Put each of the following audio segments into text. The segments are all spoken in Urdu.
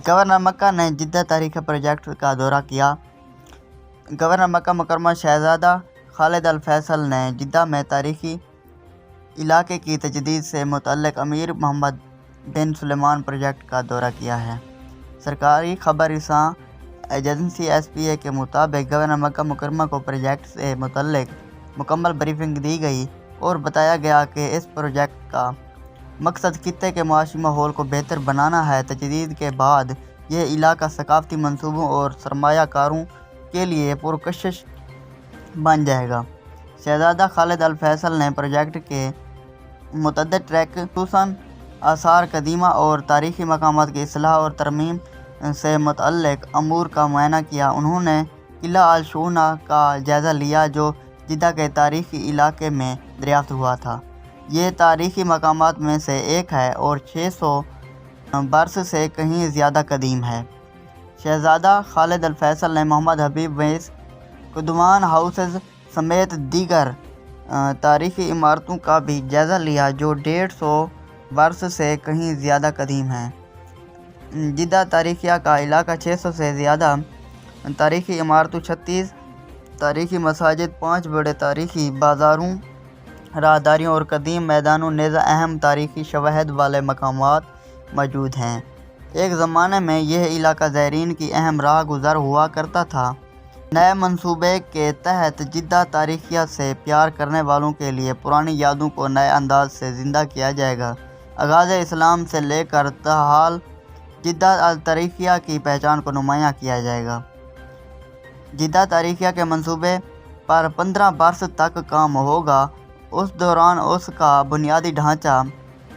گورنر مکہ نے جدہ تاریخی پروجیکٹ کا دورہ کیا۔ گورنر مکہ مکرمہ شہزادہ خالد الفیصل نے جدہ میں تاریخی علاقے کی تجدید سے متعلق امیر محمد بن سلمان پروجیکٹ کا دورہ کیا ہے۔ سرکاری خبر رساں ایجنسی ایس پی اے کے مطابق گورنر مکہ مکرمہ کو پروجیکٹ سے متعلق مکمل بریفنگ دی گئی اور بتایا گیا کہ اس پروجیکٹ کا مقصد خطے کے معاشی ماحول کو بہتر بنانا ہے۔ تجدید کے بعد یہ علاقہ ثقافتی منصوبوں اور سرمایہ کاروں کے لیے پرکشش بن جائے گا۔ شہزادہ خالد الفیصل نے پروجیکٹ کے متعدد ٹریک خصوصاً آثار قدیمہ اور تاریخی مقامات کی اصلاح اور ترمیم سے متعلق امور کا معائنہ کیا۔ انہوں نے قلعہ الشونا کا جائزہ لیا جو جدہ کے تاریخی علاقے میں دریافت ہوا تھا۔ یہ تاریخی مقامات میں سے ایک ہے اور 600 برس سے کہیں زیادہ قدیم ہے۔ شہزادہ خالد الفیصل نے محمد حبیب ویس قدوان ہاؤسز سمیت دیگر تاریخی عمارتوں کا بھی جائزہ لیا جو 150 برس سے کہیں زیادہ قدیم ہیں۔ جدہ تاریخیہ کا علاقہ 600 سے زیادہ تاریخی عمارتوں، 36 تاریخی مساجد، 5 بڑے تاریخی بازاروں، راہداریوں اور قدیم میدانوں نیز اہم تاریخی شواہد والے مقامات موجود ہیں۔ ایک زمانے میں یہ علاقہ زائرین کی اہم راہ گزار ہوا کرتا تھا۔ نئے منصوبے کے تحت جدہ تاریخیہ سے پیار کرنے والوں کے لیے پرانی یادوں کو نئے انداز سے زندہ کیا جائے گا۔ آغاز اسلام سے لے کر تاحال جدہ تاریخیہ کی پہچان کو نمایاں کیا جائے گا۔ جدہ تاریخیہ کے منصوبے پر 15 برس تک کام ہوگا۔ اس دوران اس کا بنیادی ڈھانچہ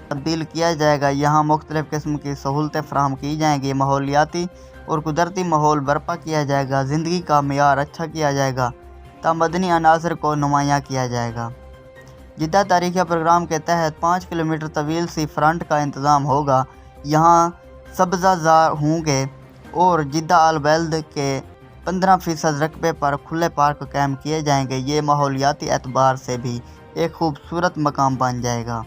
تبدیل کیا جائے گا۔ یہاں مختلف قسم کی سہولتیں فراہم کی جائیں گی، ماحولیاتی اور قدرتی ماحول برپا کیا جائے گا، زندگی کا معیار اچھا کیا جائے گا، تمدنی عناصر کو نمایاں کیا جائے گا۔ جدہ تاریخیہ پروگرام کے تحت 5 کلومیٹر طویل سی فرنٹ کا انتظام ہوگا۔ یہاں سبزہ زار ہوں گے اور جدہ البلد کے 15% رقبے پر کھلے پارک قائم کیے جائیں گے۔ یہ ماحولیاتی اعتبار سے بھی ایک خوبصورت مقام بن جائے گا۔